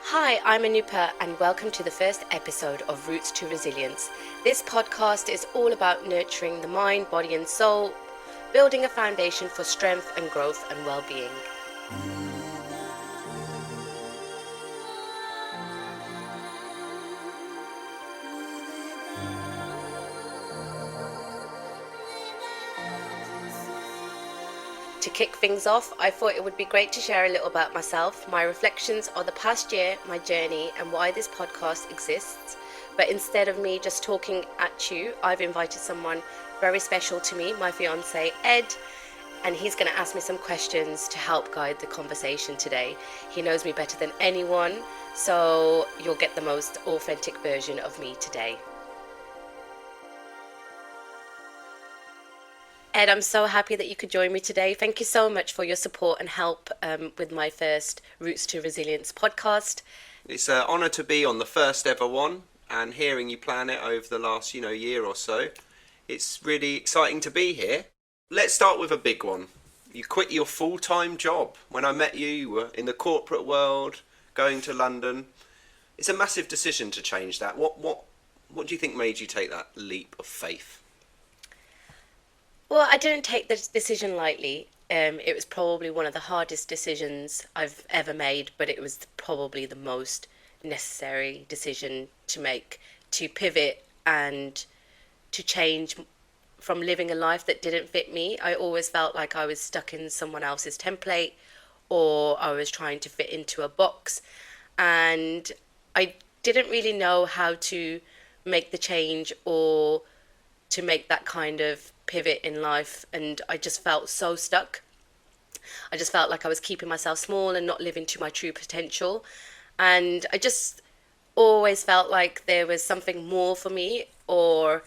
Hi, I'm Anupa, and welcome to the first episode of Roots to Resilience. This podcast is all about nurturing the mind, body, and soul, building a foundation for strength and growth and well-being. To kick things off, I thought it would be great to share a little about myself, my reflections on the past year, my journey, and why this podcast exists. But instead of me just talking at you, I've invited someone very special to me, my fiance Ed, and he's going to ask me some questions to help guide the conversation today. He knows me better than anyone, so you'll get the most authentic version of me today. Ed, I'm so happy that you could join me today. Thank you so much for your support and help with my first Roots to Resilience podcast. It's an honour to be on the first ever one, and hearing you plan it over the last, year or so. It's really exciting to be here. Let's start with a big one. You quit your full-time job. When I met you, you were in the corporate world, going to London. It's a massive decision to change that. What do you think made you take that leap of faith? Well, I didn't take the decision lightly. It was probably one of the hardest decisions I've ever made, but it was probably the most necessary decision to make, to pivot and to change from living a life that didn't fit me. I always felt like I was stuck in someone else's template, or I was trying to fit into a box, and I didn't really know how to make the change or to make that kind of pivot in life, and I just felt so stuck. I just felt like I was keeping myself small and not living to my true potential, and I just always felt like there was something more for me, or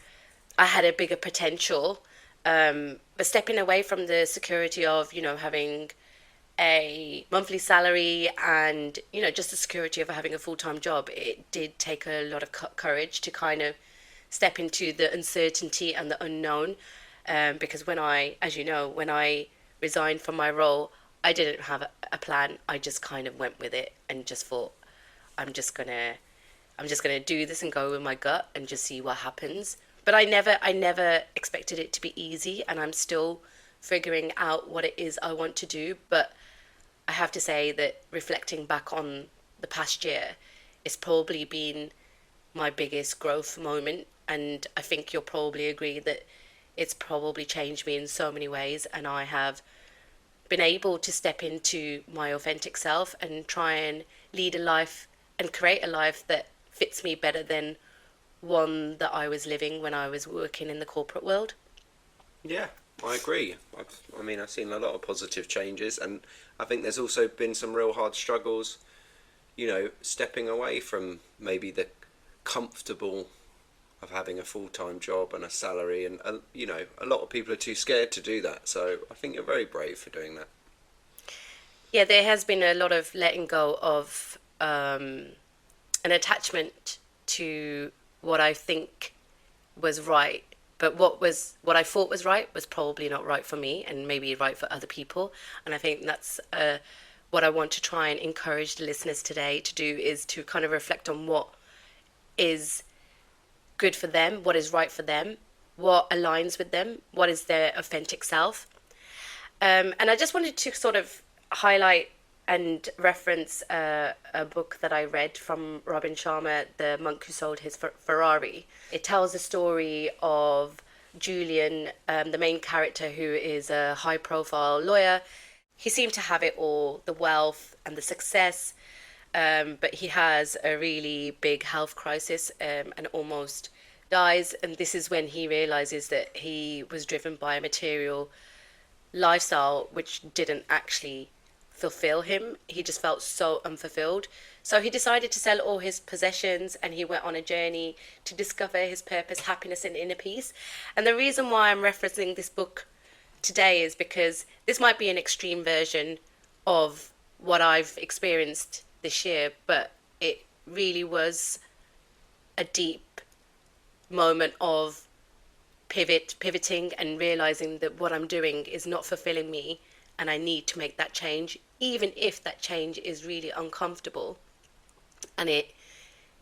I had a bigger potential. But stepping away from the security of having a monthly salary and just the security of having a full-time job, it did take a lot of courage to kind of step into the uncertainty and the unknown. Because when I resigned from my role, I didn't have a plan. I just kind of went with it and just thought, I'm just gonna do this and go with my gut and just see what happens. But I never expected it to be easy, and I'm still figuring out what it is I want to do. But I have to say that reflecting back on the past year, it's probably been my biggest growth moment, and I think you'll probably agree that it's probably changed me in so many ways, and I have been able to step into my authentic self and try and lead a life and create a life that fits me better than one that I was living when I was working in the corporate world. Yeah, I agree. I've seen a lot of positive changes, and I think there's also been some real hard struggles, stepping away from maybe the comfortable of having a full-time job and a salary, and a lot of people are too scared to do that, so I think you're very brave for doing that. Yeah, there has been a lot of letting go of an attachment to what I think was right, but what I thought was right was probably not right for me, and maybe right for other people. And I think that's what I want to try and encourage the listeners today to do, is to kind of reflect on what is good for them, what is right for them, what aligns with them, what is their authentic self. And I just wanted to sort of highlight and reference a book that I read from Robin Sharma, The Monk Who Sold His Ferrari. It tells the story of Julian, the main character, who is a high-profile lawyer. He seemed to have it all, the wealth and the success, but he has a really big health crisis and almost dies. And this is when he realizes that he was driven by a material lifestyle which didn't actually fulfill him. He just felt so unfulfilled. So he decided to sell all his possessions, and he went on a journey to discover his purpose, happiness, and inner peace. And the reason why I'm referencing this book today is because this might be an extreme version of what I've experienced this year, but it really was a deep moment of pivoting and realizing that what I'm doing is not fulfilling me, and I need to make that change, even if that change is really uncomfortable. And it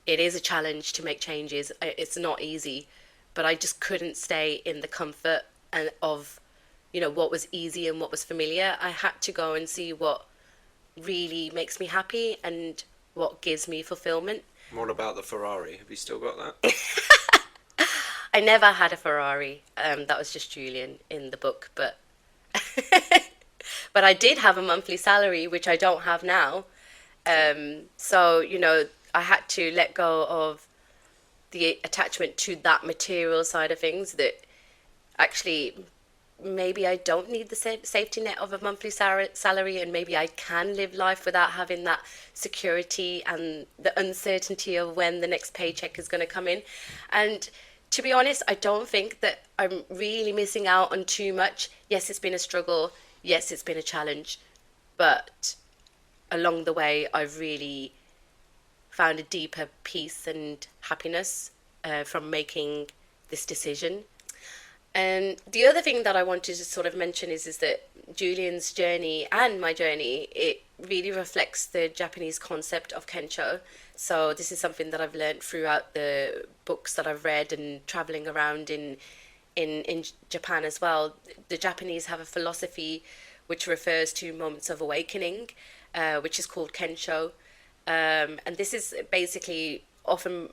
is a challenge to make changes. It's not easy, but I just couldn't stay in the comfort and of, what was easy and what was familiar. I had to go and see what really makes me happy and what gives me fulfillment. What about the Ferrari? Have you still got that? I never had a Ferrari. That was just Julian in the book, but but I did have a monthly salary, which I don't have now. So I had to let go of the attachment to that material side of things. That actually maybe I don't need the safety net of a monthly salary, and maybe I can live life without having that security and the uncertainty of when the next paycheck is going to come in. And to be honest, I don't think that I'm really missing out on too much. Yes, it's been a struggle. Yes, it's been a challenge. But along the way, I've really found a deeper peace and happiness from making this decision. And the other thing that I wanted to sort of mention is that Julian's journey and my journey, it really reflects the Japanese concept of kensho. So this is something that I've learned throughout the books that I've read and traveling around in Japan as well. The Japanese have a philosophy which refers to moments of awakening, which is called kensho. And this is basically often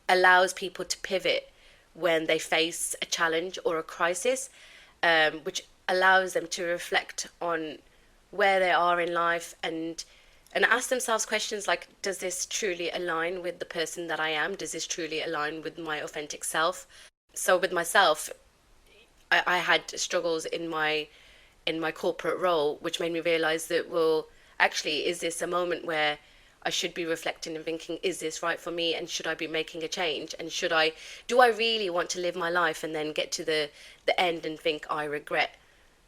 allows people to pivot when they face a challenge or a crisis, which allows them to reflect on where they are in life and ask themselves questions like, does this truly align with the person that I am? Does this truly align with my authentic self? So with myself, I had struggles in my corporate role, which made me realize that, well, actually, is this a moment where I should be reflecting and thinking, is this right for me? And should I be making a change? And do I really want to live my life and then get to the end and think I regret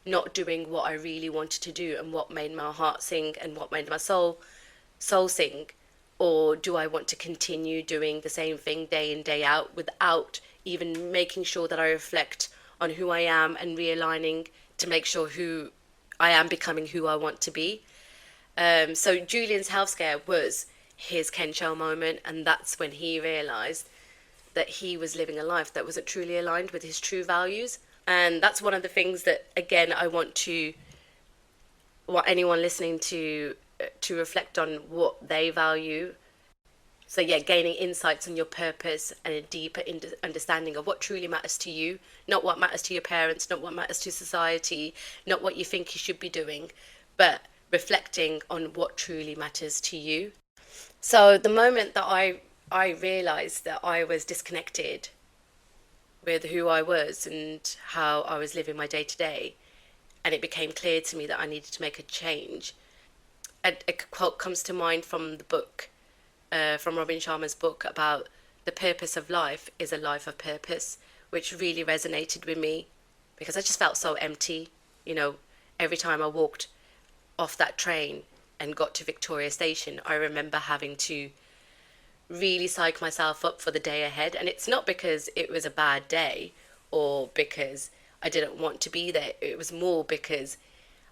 not doing what I really wanted to do and what made my heart sing and what made my soul sing? Or do I want to continue doing the same thing day in, day out without even making sure that I reflect on who I am and realigning to make sure who I am becoming who I want to be? So Julian's health scare was his Kensho moment, and that's when he realised that he was living a life that wasn't truly aligned with his true values. And that's one of the things that, again, I want anyone listening to reflect on what they value. So yeah, gaining insights on your purpose and a deeper understanding of what truly matters to you, not what matters to your parents, not what matters to society, not what you think you should be doing, but reflecting on what truly matters to you. So the moment that I realized that I was disconnected with who I was and how I was living my day to day, and it became clear to me that I needed to make a change, a quote comes to mind from the book, from Robin Sharma's book about the purpose of life is a life of purpose, which really resonated with me because I just felt so empty. Every time I walked off that train and got to Victoria Station, I remember having to really psych myself up for the day ahead. And it's not because it was a bad day or because I didn't want to be there. It was more because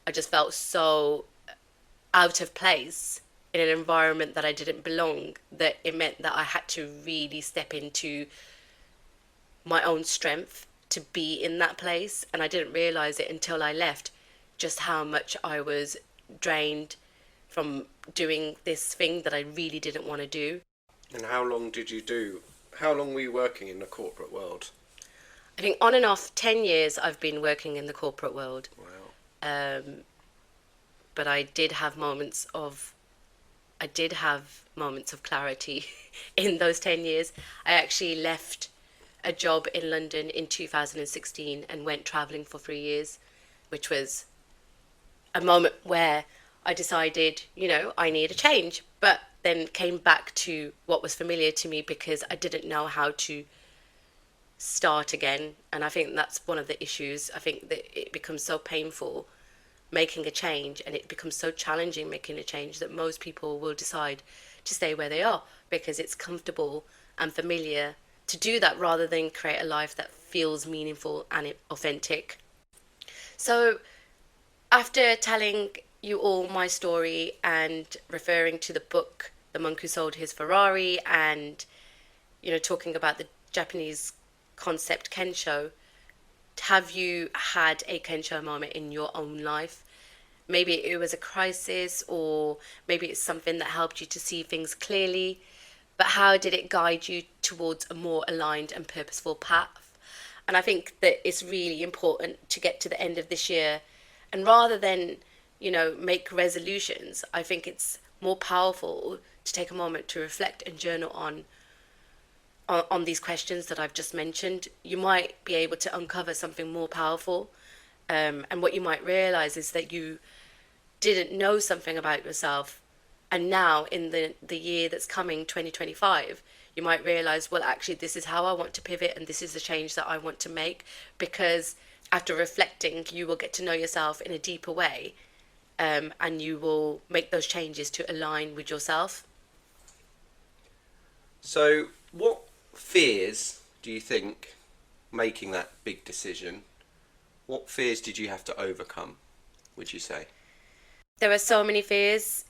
I just felt so out of place in an environment that I didn't belong, that it meant that I had to really step into my own strength to be in that place. And I didn't realize it until I left, just how much I was drained from doing this thing that I really didn't want to do. And how long did you do? How long were you working in the corporate world? I think on and off 10 years I've been working in the corporate world. Wow. But I did have moments of clarity in those 10 years. I actually left a job in London in 2016 and went traveling for 3 years, which was a moment where I decided, I need a change, but then came back to what was familiar to me because I didn't know how to start again. And I think that's one of the issues. I think that it becomes so painful making a change, and it becomes so challenging making a change, that most people will decide to stay where they are because it's comfortable and familiar to do that, rather than create a life that feels meaningful and authentic. So after telling you all my story and referring to the book The Monk Who Sold His Ferrari, and talking about the Japanese concept kensho, have you had a kensho moment in your own life? Maybe it was a crisis, or maybe it's something that helped you to see things clearly, but how did it guide you towards a more aligned and purposeful path? And I think that it's really important to get to the end of this year, and rather than make resolutions, I think it's more powerful to take a moment to reflect and journal on these questions that I've just mentioned. You might be able to uncover something more powerful. And what you might realize is that you didn't know something about yourself. And now, in the year that's coming, 2025, you might realize, well, actually, this is how I want to pivot, and this is the change that I want to make. Because after reflecting, you will get to know yourself in a deeper way, and you will make those changes to align with yourself. So, what fears do you think, making that big decision, what fears did you have to overcome, would you say? There are so many fears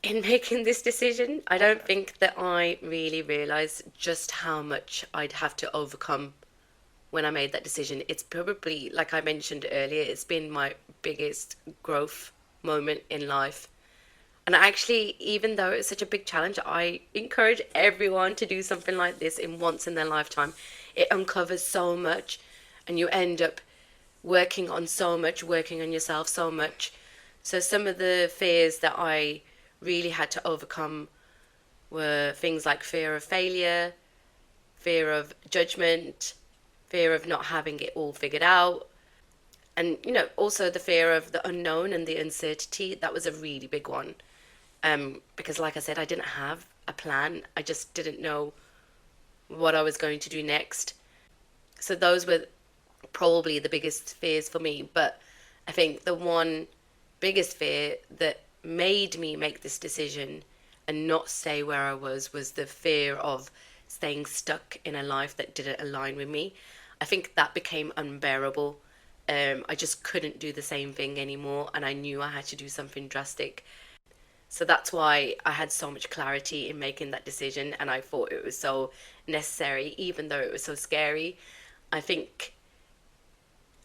in making this decision. I don't think that I really realized just how much I'd have to overcome when I made that decision. It's probably, like I mentioned earlier, it's been my biggest growth moment in life. And actually, even though it's such a big challenge, I encourage everyone to do something like this in once in their lifetime. It uncovers so much, and you end up working on so much, working on yourself so much. So some of the fears that I really had to overcome were things like fear of failure, fear of judgment, fear of not having it all figured out, and also the fear of the unknown and the uncertainty. That was a really big one, because like I said, I didn't have a plan. I just didn't know what I was going to do next. So those were probably the biggest fears for me. But I think the one biggest fear that made me make this decision and not stay where I was the fear of staying stuck in a life that didn't align with me. I think that became unbearable. I just couldn't do the same thing anymore, and I knew I had to do something drastic. So that's why I had so much clarity in making that decision, and I thought it was so necessary, even though it was so scary. I think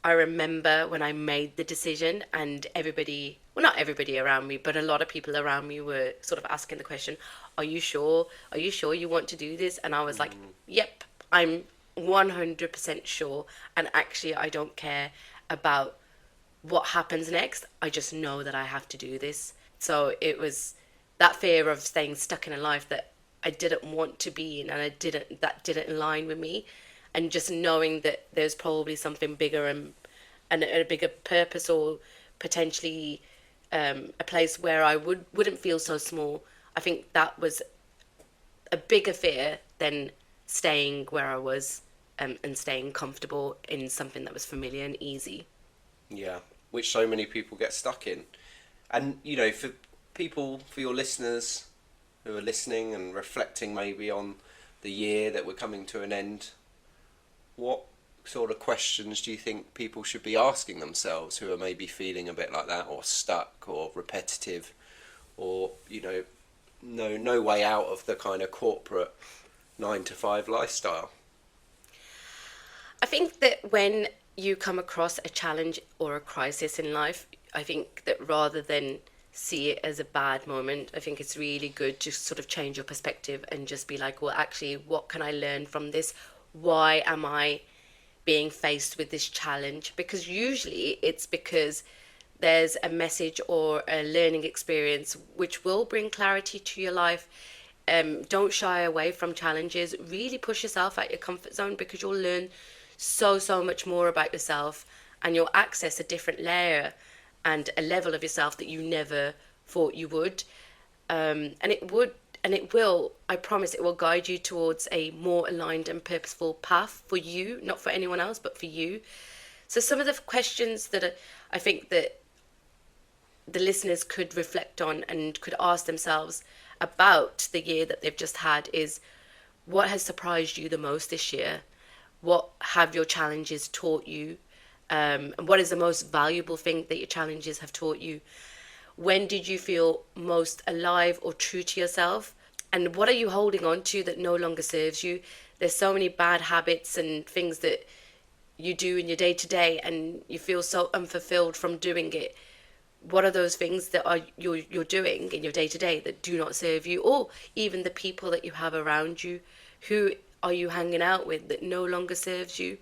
I remember when I made the decision, and everybody, well, not everybody around me, but a lot of people around me were sort of asking the question, are you sure? Are you sure you want to do this? And I was like, yep, I'm 100% sure. And actually, I don't care about what happens next. I just know that I have to do this. So it was that fear of staying stuck in a life that I didn't want to be in, and that didn't align with me, and just knowing that there's probably something bigger and a bigger purpose, or potentially a place where I wouldn't feel so small. I think that was a bigger fear than staying where I was, and staying comfortable in something that was familiar and easy. Yeah, which so many people get stuck in. And, for people, for your listeners who are listening and reflecting maybe on the year that we're coming to an end, what sort of questions do you think people should be asking themselves who are maybe feeling a bit like that, or stuck, or repetitive, or no way out of the kind of corporate 9 to 5 lifestyle? I think that when you come across a challenge or a crisis in life, I think that rather than see it as a bad moment, I think it's really good to sort of change your perspective and just be like, well, actually, what can I learn from this? Why am I being faced with this challenge? Because usually it's because there's a message or a learning experience which will bring clarity to your life. Don't shy away from challenges. Really push yourself out your comfort zone, because you'll learn so much more about yourself, and you'll access a different layer and a level of yourself that you never thought you would. And it will, I promise, it will guide you towards a more aligned and purposeful path for you, not for anyone else, but for you. So some of the questions I think that the listeners could reflect on and could ask themselves about the year that they've just had is, what has surprised you the most this year? What have your challenges taught you? And what is the most valuable thing that your challenges have taught you? When did you feel most alive or true to yourself? And what are you holding on to that no longer serves you? There's so many bad habits and things that you do in your day to day, and you feel so unfulfilled from doing it. What are those things that are you're doing in your day to day that do not serve you, or even the people that you have around you? Who are you hanging out with that no longer serves you?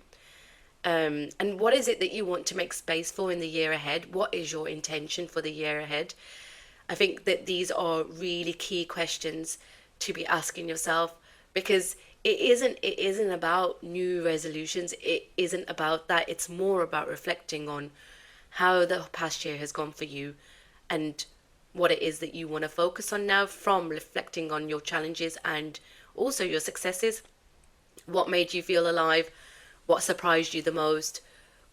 And what is it that you want to make space for in the year ahead? What is your intention for the year ahead? I think that these are really key questions to be asking yourself, because it isn't about new resolutions. It isn't about that. It's more about reflecting on how the past year has gone for you, and what it is that you want to focus on now, from reflecting on your challenges and also your successes. What made you feel alive? What surprised you the most?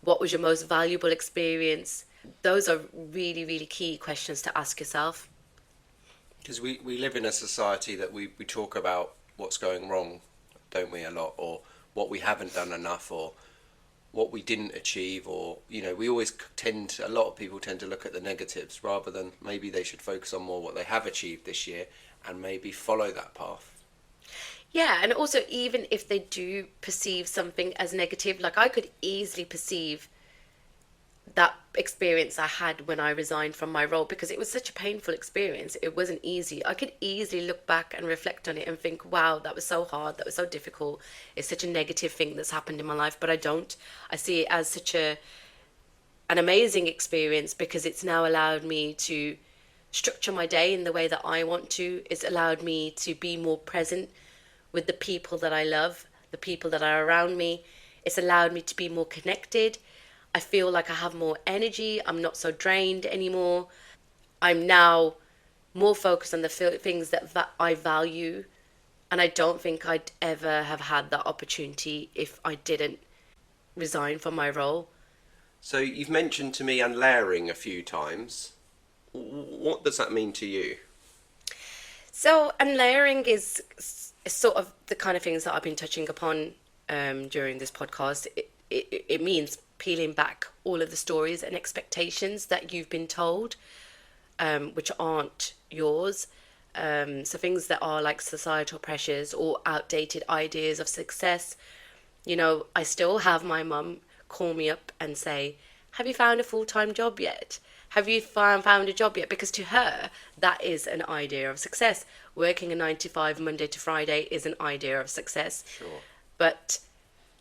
What was your most valuable experience? Those are really, really key questions to ask yourself. Because we live in a society that we talk about what's going wrong, don't we, a lot, or what we haven't done enough, or what we didn't achieve, or we always tend a lot of people tend to look at the negatives rather than maybe they should focus on more what they have achieved this year and maybe follow that path. Yeah, and also, even if they do perceive something as negative, like I could easily perceive that experience I had when I resigned from my role, because it was such a painful experience. It wasn't easy. I could easily look back and reflect on it and think, wow, that was so hard, that was so difficult. It's such a negative thing that's happened in my life, but I don't. I see it as such an amazing experience, because it's now allowed me to structure my day in the way that I want to. It's allowed me to be more present with the people that I love, the people that are around me. It's allowed me to be more connected. I feel like I have more energy. I'm not so drained anymore. I'm now more focused on the things that I value. And I don't think I'd ever have had that opportunity if I didn't resign from my role. So you've mentioned to me unlayering a few times. What does that mean to you? So, and layering is sort of the kind of things that I've been touching upon during this podcast. It means peeling back all of the stories and expectations that you've been told, which aren't yours. So things that are like societal pressures or outdated ideas of success. I still have my mum call me up and say, have you found a full-time job yet? Have you found a job yet? Because to her, that is an idea of success. Working a 9 to 5, Monday to Friday, is an idea of success. Sure. But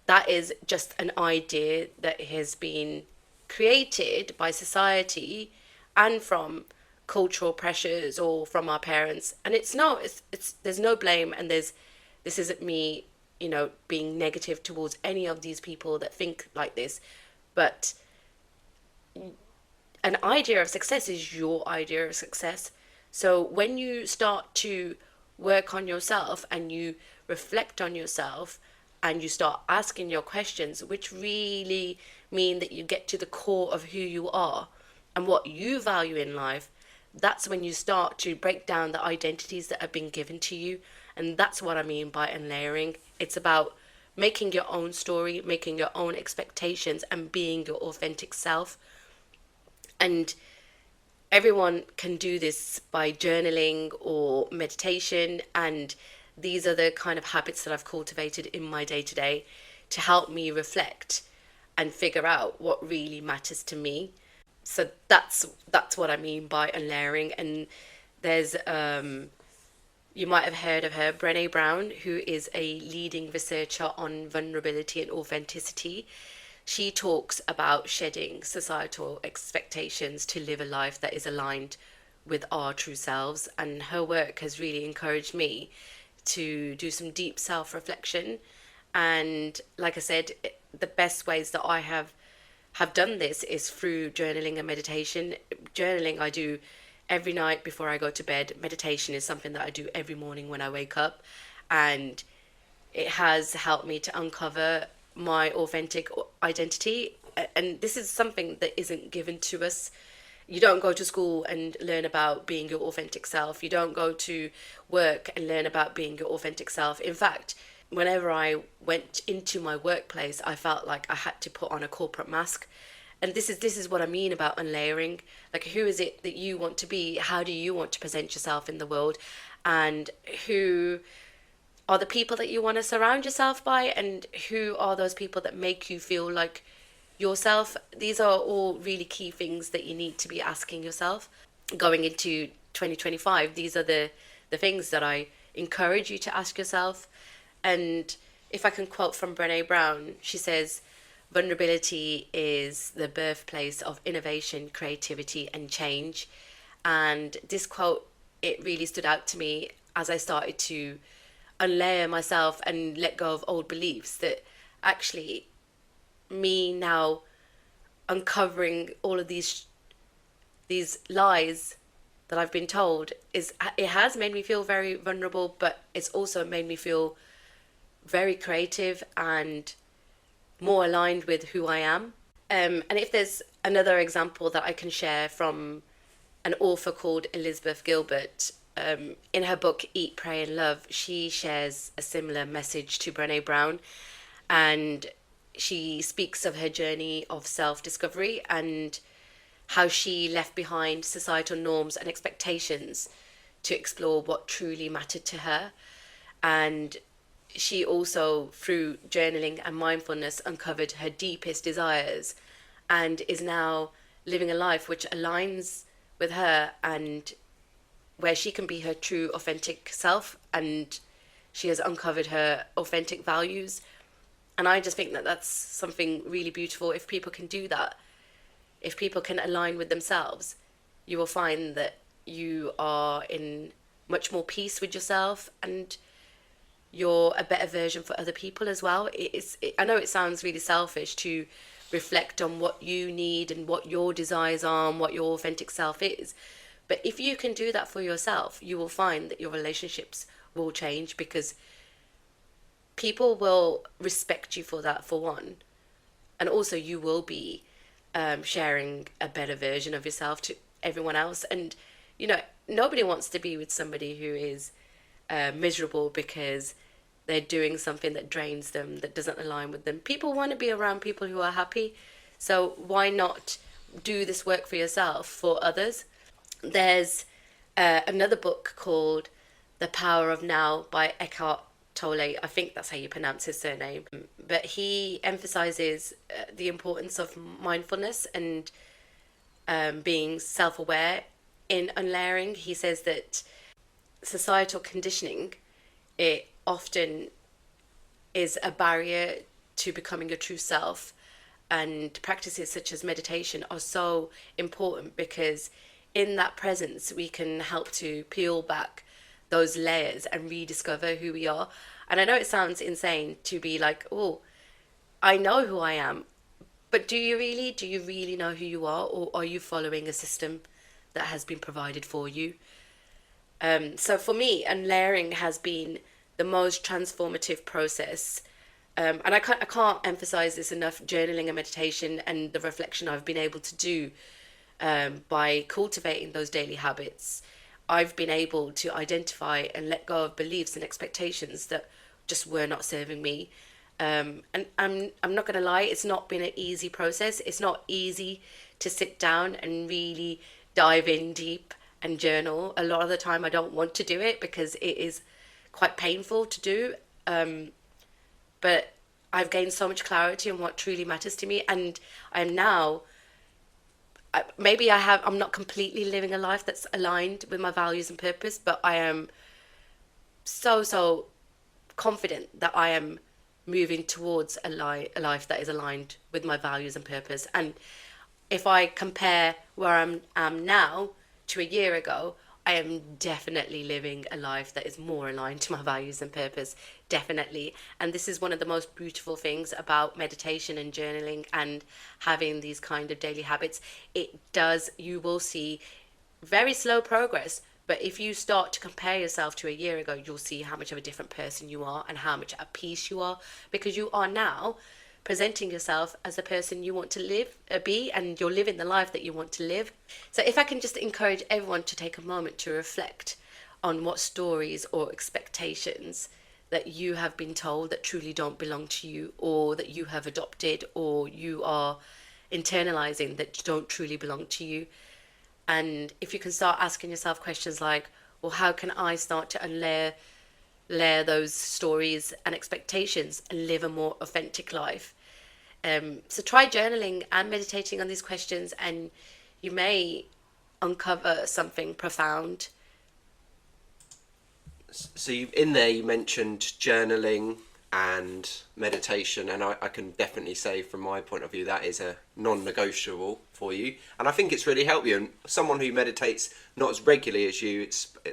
that is just an idea that has been created by society and from cultural pressures or from our parents. And it's not, it's there's no blame, and this isn't me, being negative towards any of these people that think like this. But an idea of success is your idea of success. So when you start to work on yourself and you reflect on yourself and you start asking your questions, which really mean that you get to the core of who you are and what you value in life, that's when you start to break down the identities that have been given to you. And that's what I mean by unlayering. It's about making your own story, making your own expectations, and being your authentic self. And everyone can do this by journaling or meditation. And these are the kind of habits that I've cultivated in my day to day to help me reflect and figure out what really matters to me. So that's what I mean by unlayering. And there's you might have heard of her, Brené Brown, who is a leading researcher on vulnerability and authenticity. She talks about shedding societal expectations to live a life that is aligned with our true selves. And her work has really encouraged me to do some deep self-reflection. And like I said, the best ways that I have done this is through journaling and meditation. Journaling I do every night before I go to bed. Meditation is something that I do every morning when I wake up. And it has helped me to uncover my authentic identity. And this is something that isn't given to us. You don't go to school and learn about being your authentic self. You don't go to work and learn about being your authentic self. In fact, whenever I went into my workplace, I felt like I had to put on a corporate mask. And this is what I mean about unlayering. Like, who is it that you want to be? How do you want to present yourself in the world? And who are the people that you want to surround yourself by? And who are those people that make you feel like yourself? These are all really key things that you need to be asking yourself going into 2025. These are the things that I encourage you to ask yourself. And if I can quote from Brené Brown, she says, vulnerability is the birthplace of innovation, creativity, and change. And this quote, it really stood out to me as I started to unlayer myself and let go of old beliefs, that actually me now uncovering all of these lies that I've been told, is it has made me feel very vulnerable, but it's also made me feel very creative and more aligned with who I am. And if there's another example that I can share from an author called Elizabeth Gilbert, in her book Eat, Pray and Love, she shares a similar message to Brené Brown, and she speaks of her journey of self-discovery and how she left behind societal norms and expectations to explore what truly mattered to her. And she also, through journaling and mindfulness, uncovered her deepest desires and is now living a life which aligns with her and where she can be her true, authentic self. And she has uncovered her authentic values. And I just think that that's something really beautiful. If people can do that, if people can align with themselves, you will find that you are in much more peace with yourself, and you're a better version for other people as well. I know it sounds really selfish to reflect on what you need and what your desires are and what your authentic self is. But if you can do that for yourself, you will find that your relationships will change, because people will respect you for that, for one. And also, you will be sharing a better version of yourself to everyone else. And, nobody wants to be with somebody who is miserable because they're doing something that drains them, that doesn't align with them. People want to be around people who are happy. So why not do this work for yourself, for others? There's another book called The Power of Now by Eckhart Tolle. I think that's how you pronounce his surname. But he emphasizes the importance of mindfulness and being self-aware in unlayering. He says that societal conditioning, it often is a barrier to becoming your true self, and practices such as meditation are so important, because in that presence we can help to peel back those layers and rediscover who we are. And I know it sounds insane to be like, oh, I know who I am, but do you really? Do you really know who you are, or are you following a system that has been provided for you? So for me, unlayering has been the most transformative process. And I can't emphasize this enough. Journaling and meditation and the reflection I've been able to do, by cultivating those daily habits, I've been able to identify and let go of beliefs and expectations that just were not serving me. And I'm not going to lie, it's not been an easy process. It's not easy to sit down and really dive in deep and journal. A lot of the time I don't want to do it because it is quite painful to do. But I've gained so much clarity on what truly matters to me, and I'm now, I'm not completely living a life that's aligned with my values and purpose, but I am so confident that I am moving towards a life that is aligned with my values and purpose. And if I compare where I am now to a year ago, I am definitely living a life that is more aligned to my values and purpose, definitely. And this is one of the most beautiful things about meditation and journaling and having these kind of daily habits. You will see very slow progress, but if you start to compare yourself to a year ago, you'll see how much of a different person you are and how much at peace you are, because you are now presenting yourself as the person you want to be, and you're living the life that you want to live. So if I can just encourage everyone to take a moment to reflect on what stories or expectations that you have been told that truly don't belong to you, or that you have adopted, or you are internalizing that don't truly belong to you. And if you can start asking yourself questions like, well, how can I start to layer those stories and expectations and live a more authentic life? So try journaling and meditating on these questions, and you may uncover something profound. So in there you mentioned journaling and meditation, and I can definitely say from my point of view that is a non-negotiable for you, and I think it's really helped you. And someone who meditates not as regularly as you,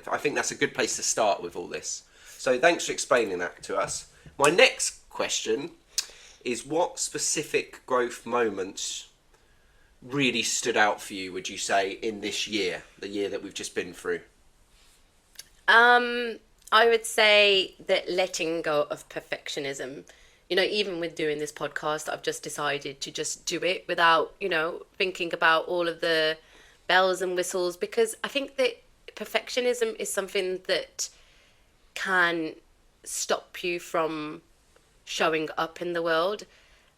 I think that's a good place to start with all this. So thanks for explaining that to us. My next question is, what specific growth moments really stood out for you, would you say, in this year, the year that we've just been through? I would say that letting go of perfectionism. Even with doing this podcast, I've just decided to just do it without, thinking about all of the bells and whistles, because I think that perfectionism is something that can stop you from showing up in the world.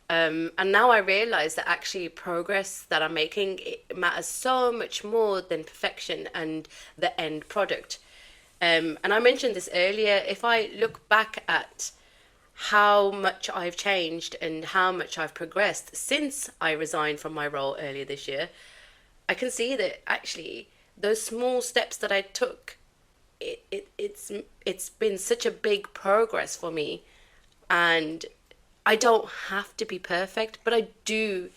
And now I realize that actually progress that I'm making, it matters so much more than perfection and the end product. And I mentioned this earlier. If I look back at how much I've changed and how much I've progressed since I resigned from my role earlier this year, I can see that actually those small steps that I took, it's been such a big progress for me. And I don't have to be perfect, but I do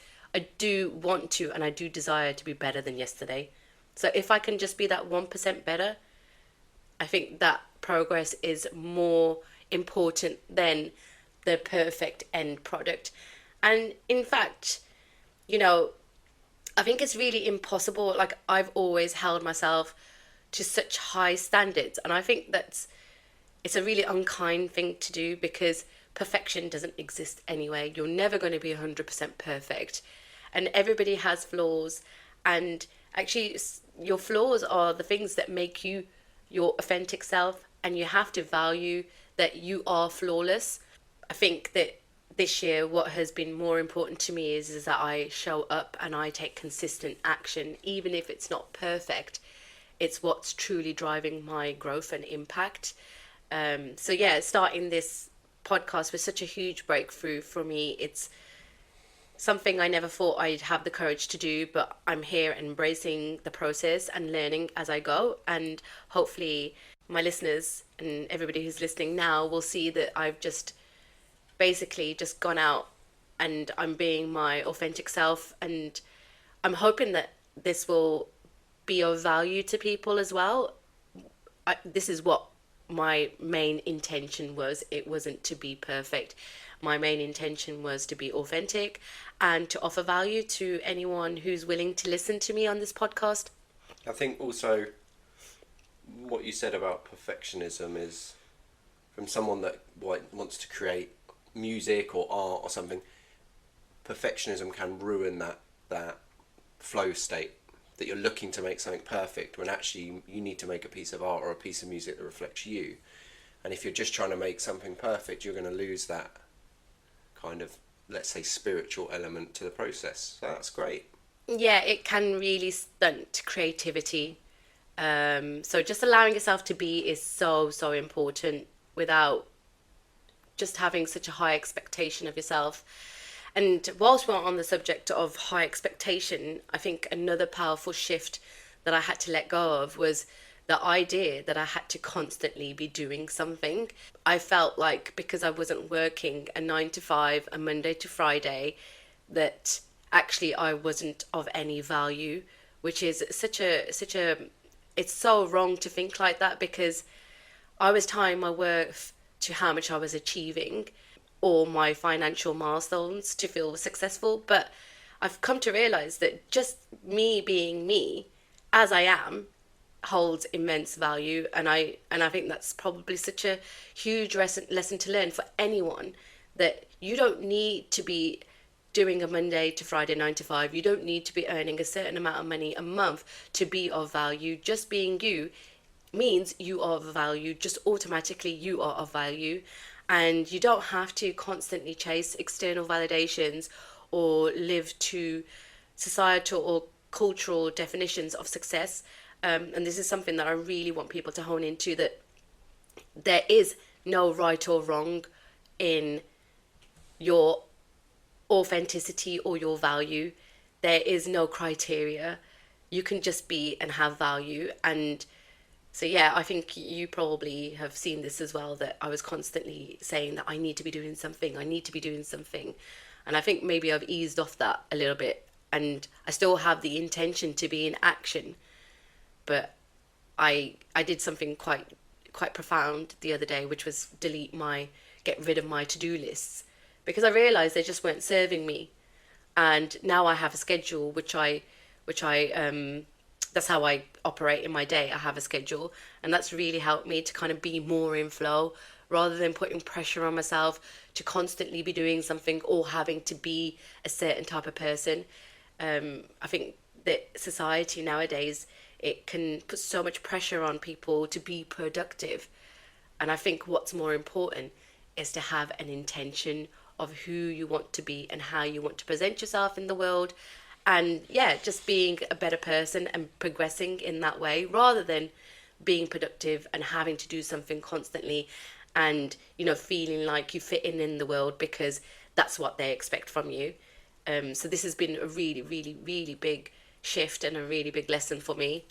want to, and I do desire to be better than yesterday. So if I can just be that 1% better, I think that progress is more important than the perfect end product. And in fact, you know, I think it's really impossible. Like, I've always held myself to such high standards, and I think it's a really unkind thing to do, because perfection doesn't exist anyway. You're never going to be 100% perfect, and everybody has flaws. And actually, your flaws are the things that make you your authentic self, and you have to value that you are flawless. I think that this year, what has been more important to me is that I show up and I take consistent action, even if it's not perfect. It's what's truly driving my growth and impact. So yeah, starting this podcast was such a huge breakthrough for me. It's something I never thought I'd have the courage to do, but I'm here embracing the process and learning as I go. And hopefully, my listeners and everybody who's listening now will see that I've just basically just gone out and I'm being my authentic self. And I'm hoping that this will be of value to people as well. This is what my main intention was. It wasn't to be perfect. My main intention was to be authentic and to offer value to anyone who's willing to listen to me on this podcast. I think also what you said about perfectionism is, from someone that wants to create music or art or something, perfectionism can ruin that flow state, that you're looking to make something perfect when actually you need to make a piece of art or a piece of music that reflects you. And if you're just trying to make something perfect, you're going to lose that kind of, let's say, spiritual element to the process. So that's great. Yeah, it can really stunt creativity. So just allowing yourself to be is so, so important, without just having such a high expectation of yourself. And whilst we're on the subject of high expectation, I think another powerful shift that I had to let go of was the idea that I had to constantly be doing something. I felt like because I wasn't working a 9 to 5, a Monday to Friday, that actually I wasn't of any value, which is it's so wrong to think like that, because I was tying my worth to how much I was achieving or my financial milestones to feel successful. But I've come to realize that just me being me as I am holds immense value. And I think that's probably such a huge lesson to learn for anyone, that you don't need to be doing a Monday to Friday 9 to 5. You don't need to be earning a certain amount of money a month to be of value. Just being you means you are of value. Just automatically you are of value. And you don't have to constantly chase external validations or live to societal or cultural definitions of success. And this is something that I really want people to hone into, that there is no right or wrong in your authenticity or your value. There is no criteria. You can just be and have value. And so, yeah, I think you probably have seen this as well, that I was constantly saying that I need to be doing something, I need to be doing something. And I think maybe I've eased off that a little bit. And I still have the intention to be in action, but I did something quite profound the other day, which was get rid of my to-do lists, because I realized they just weren't serving me. And now I have a schedule, which I that's how I operate in my day. I have a schedule, and that's really helped me to kind of be more in flow, rather than putting pressure on myself to constantly be doing something or having to be a certain type of person. I think that society nowadays, it can put so much pressure on people to be productive, and I think what's more important is to have an intention of who you want to be and how you want to present yourself in the world. And yeah, just being a better person and progressing in that way, rather than being productive and having to do something constantly, and feeling like you fit in the world because that's what they expect from you. So this has been a really, really, really big shift and a really big lesson for me.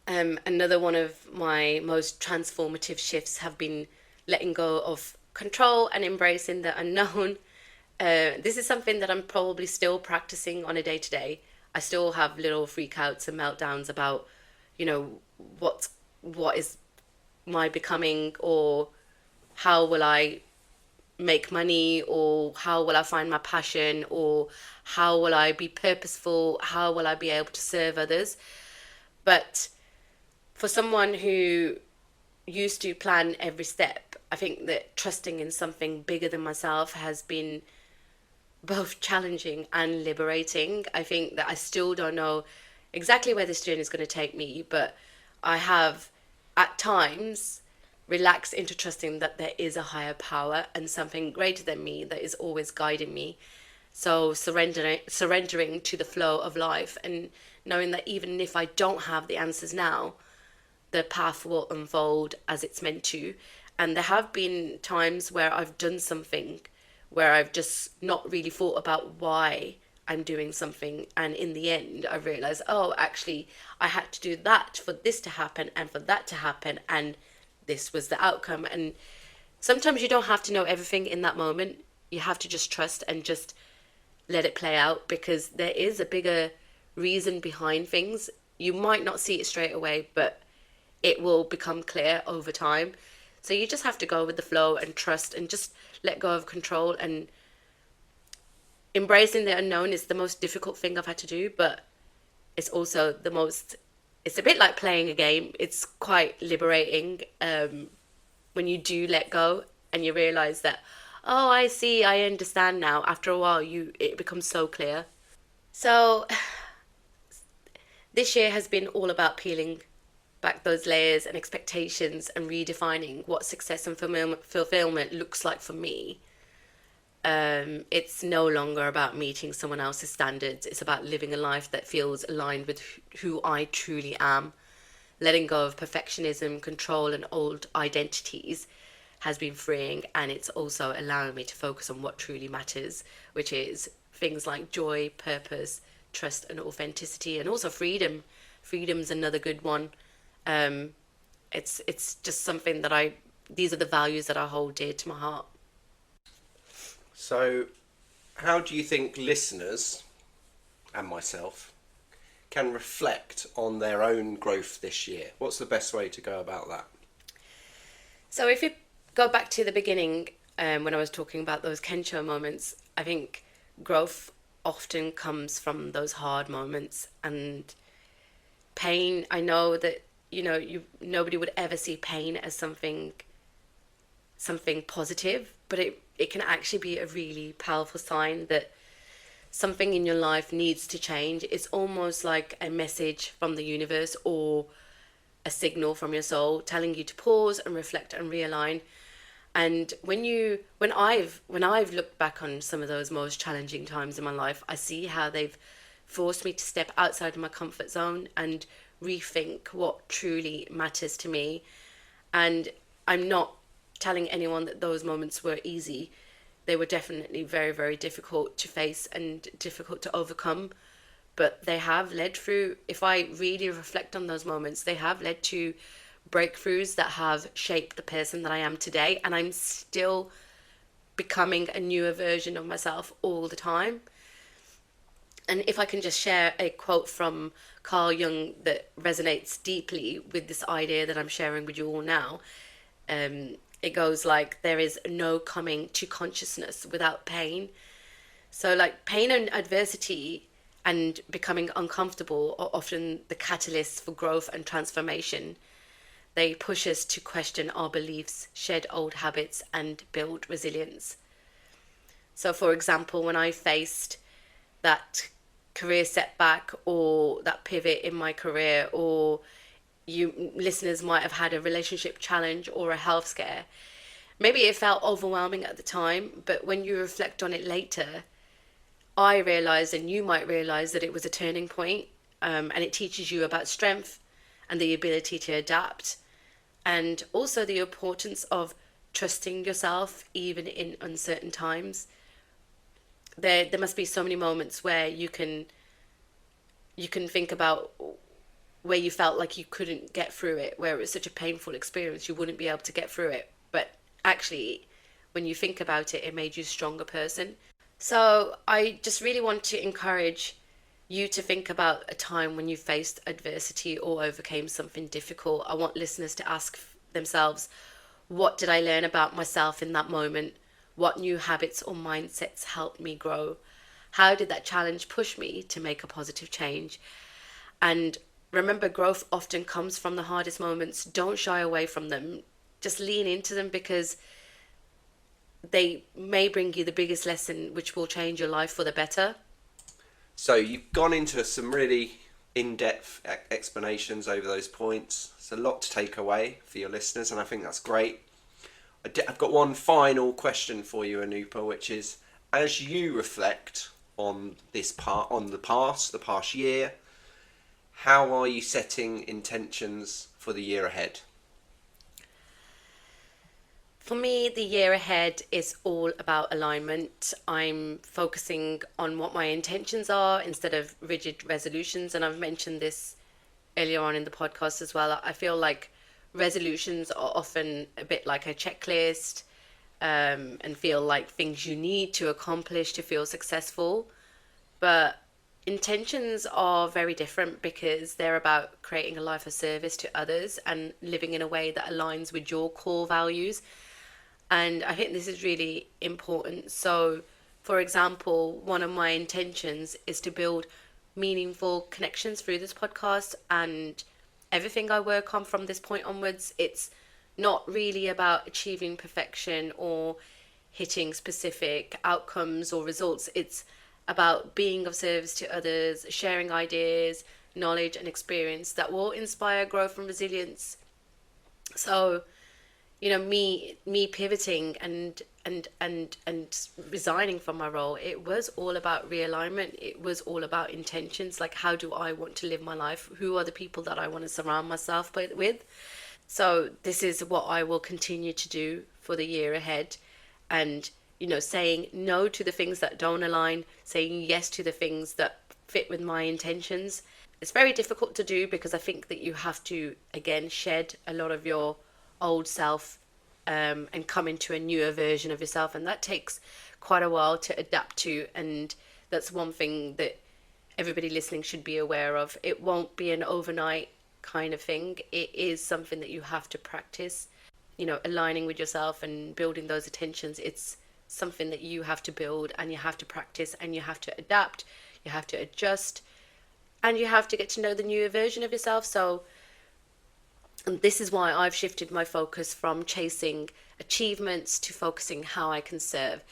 Another one of my most transformative shifts have been letting go of control and embracing the unknown. This is something that I'm probably still practicing on a day to day. I still have little freakouts and meltdowns about, you know, what is my becoming, or how will I make money, or how will I find my passion, or how will I be purposeful, how will I be able to serve others. But for someone who used to plan every step, I think that trusting in something bigger than myself has been both challenging and liberating. I think that I still don't know exactly where this journey is going to take me, but I have at times relaxed into trusting that there is a higher power and something greater than me that is always guiding me. So surrendering to the flow of life, and knowing that even if I don't have the answers now, the path will unfold as it's meant to. And there have been times where I've done something where I've just not really thought about why I'm doing something. And in the end, I realized, oh, actually, I had to do that for this to happen and for that to happen. And this was the outcome. And sometimes you don't have to know everything in that moment. You have to just trust and just let it play out, because there is a bigger reason behind things. You might not see it straight away, but it will become clear over time. So you just have to go with the flow and trust and just let go of control. And embracing the unknown is the most difficult thing I've had to do, but it's also it's a bit like playing a game. It's quite liberating, when you do let go and you realize that, oh, I see, I understand now. After a while, it becomes so clear. So this year has been all about peeling back those layers and expectations and redefining what success and fulfillment looks like for me. It's no longer about meeting someone else's standards. It's about living a life that feels aligned with who I truly am. Letting go of perfectionism, control, and old identities has been freeing, and it's also allowing me to focus on what truly matters, which is things like joy, purpose, trust, and authenticity, and also freedom. Freedom's another good one. It's just something that these are the values that I hold dear to my heart. So, how do you think listeners and myself can reflect on their own growth this year? What's the best way to go about that? So if you go back to the beginning, when I was talking about those Kensho moments, I think growth often comes from those hard moments and pain. I know that nobody would ever see pain as something positive, but it can actually be a really powerful sign that something in your life needs to change. It's almost like a message from the universe, or a signal from your soul telling you to pause and reflect and realign. And when I've looked back on some of those most challenging times in my life, I see how they've forced me to step outside of my comfort zone and rethink what truly matters to me. And I'm not telling anyone that those moments were easy. They were definitely very, very difficult to face and difficult to overcome. But they have led through, if I really reflect on those moments, they have led to breakthroughs that have shaped the person that I am today. And I'm still becoming a newer version of myself all the time. And if I can just share a quote from Carl Jung that resonates deeply with this idea that I'm sharing with you all now, it goes like, there is no coming to consciousness without pain. So, like, pain and adversity and becoming uncomfortable are often the catalysts for growth and transformation. They push us to question our beliefs, shed old habits, and build resilience. So, for example, when I faced that career setback or that pivot in my career, or you listeners might have had a relationship challenge or a health scare, maybe it felt overwhelming at the time, but when you reflect on it later, I realized, and you might realize, that it was a turning point, and it teaches you about strength and the ability to adapt, and also the importance of trusting yourself even in uncertain times. There must be so many moments where you can think about where you felt like you couldn't get through it, where it was such a painful experience you wouldn't be able to get through it, but actually when you think about it, it made you a stronger person. So I just really want to encourage you to think about a time when you faced adversity or overcame something difficult. I want listeners to ask themselves, what did I learn about myself in that moment? What new habits or mindsets helped me grow? How did that challenge push me to make a positive change? And remember, growth often comes from the hardest moments. Don't shy away from them. Just lean into them, because they may bring you the biggest lesson, which will change your life for the better. So you've gone into some really in-depth explanations over those points. It's a lot to take away for your listeners, and I think that's great. I've got one final question for you, Anupa, which is, as you reflect on the past year, how are you setting intentions for the year ahead? For me, the year ahead is all about alignment. I'm focusing on what my intentions are instead of rigid resolutions. And I've mentioned this earlier on in the podcast as well. I feel like resolutions are often a bit like a checklist, and feel like things you need to accomplish to feel successful. But intentions are very different, because they're about creating a life of service to others and living in a way that aligns with your core values. And I think this is really important. So, for example, one of my intentions is to build meaningful connections through this podcast, and everything I work on from this point onwards, it's not really about achieving perfection or hitting specific outcomes or results. It's about being of service to others, sharing ideas, knowledge, and experience that will inspire growth and resilience. So, me pivoting and resigning from my role, it was all about realignment. It was all about intentions, like, how do I want to live my life? Who are the people that I want to surround myself with? So this is what I will continue to do for the year ahead. And saying no to the things that don't align, saying yes to the things that fit with my intentions. It's very difficult to do, because I think that you have to, again, shed a lot of your old self, and come into a newer version of yourself, and that takes quite a while to adapt to. And that's one thing that everybody listening should be aware of. It won't be an overnight kind of thing. It is something that you have to practice. Aligning with yourself and building those attentions, it's something that you have to build, and you have to practice, and you have to adapt, you have to adjust, and you have to get to know the newer version of yourself. So, and this is why I've shifted my focus from chasing achievements to focusing how I can serve.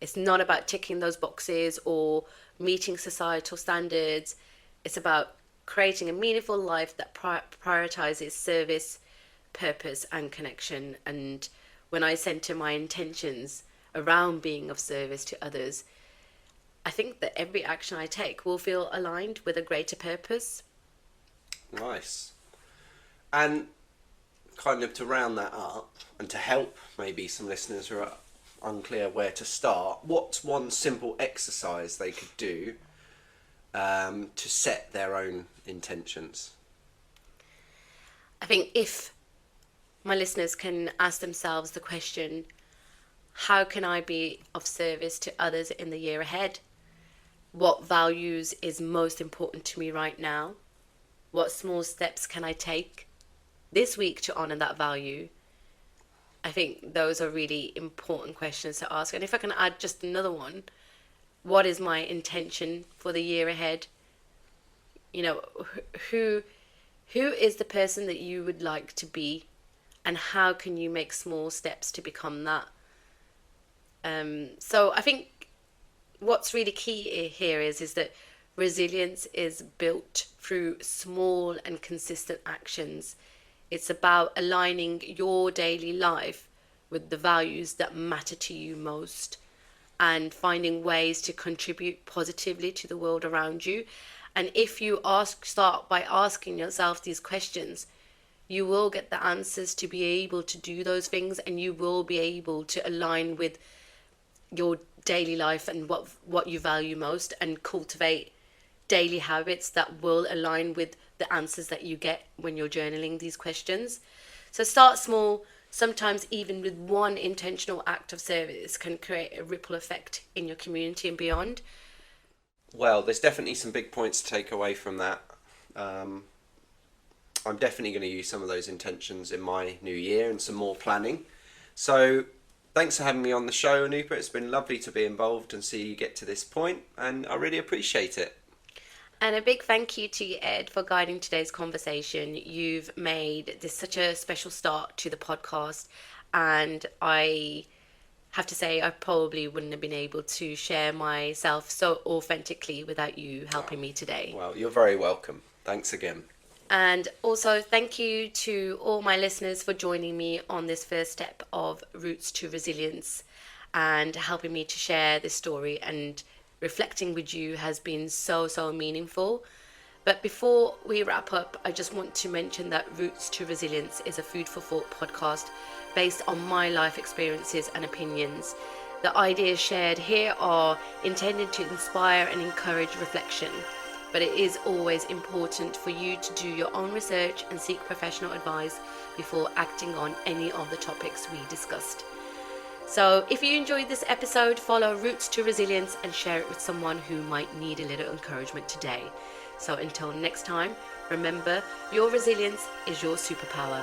It's not about ticking those boxes or meeting societal standards. It's about creating a meaningful life that prioritizes service, purpose, and connection. And when I center my intentions around being of service to others, I think that every action I take will feel aligned with a greater purpose. Nice. And kind of to round that up and to help maybe some listeners who are unclear where to start, what's one simple exercise they could do to set their own intentions? I think if my listeners can ask themselves the question, how can I be of service to others in the year ahead? What values is most important to me right now? What small steps can I take this week to honour that value? I think those are really important questions to ask. And if I can add just another one, what is my intention for the year ahead? You know, who is the person that you would like to be, and how can you make small steps to become that? So I think what's really key here is that resilience is built through small and consistent actions. It's about aligning your daily life with the values that matter to you most, and finding ways to contribute positively to the world around you. And if you start by asking yourself these questions, you will get the answers to be able to do those things, and you will be able to align with your daily life and what you value most, and cultivate daily habits that will align with the answers that you get when you're journaling these questions. So start small. Sometimes even with one intentional act of service can create a ripple effect in your community and beyond. Well, there's definitely some big points to take away from that. I'm definitely going to use some of those intentions in my new year and some more planning. So thanks for having me on the show, Anupa. It's been lovely to be involved and see you get to this point, and I really appreciate it. And a big thank you to you, Ed, for guiding today's conversation. You've made this such a special start to the podcast, and I have to say I probably wouldn't have been able to share myself so authentically without you helping me today. Well, you're very welcome. Thanks again. And also thank you to all my listeners for joining me on this first step of Roots to Resilience, and helping me to share this story, and reflecting with you has been so meaningful. But before we wrap up, I just want to mention that Roots to Resilience is a food for thought podcast based on my life experiences and opinions. The ideas shared here are intended to inspire and encourage reflection, but it is always important for you to do your own research and seek professional advice before acting on any of the topics we discussed. So if you enjoyed this episode, follow Roots to Resilience and share it with someone who might need a little encouragement today. So until next time, remember, your resilience is your superpower.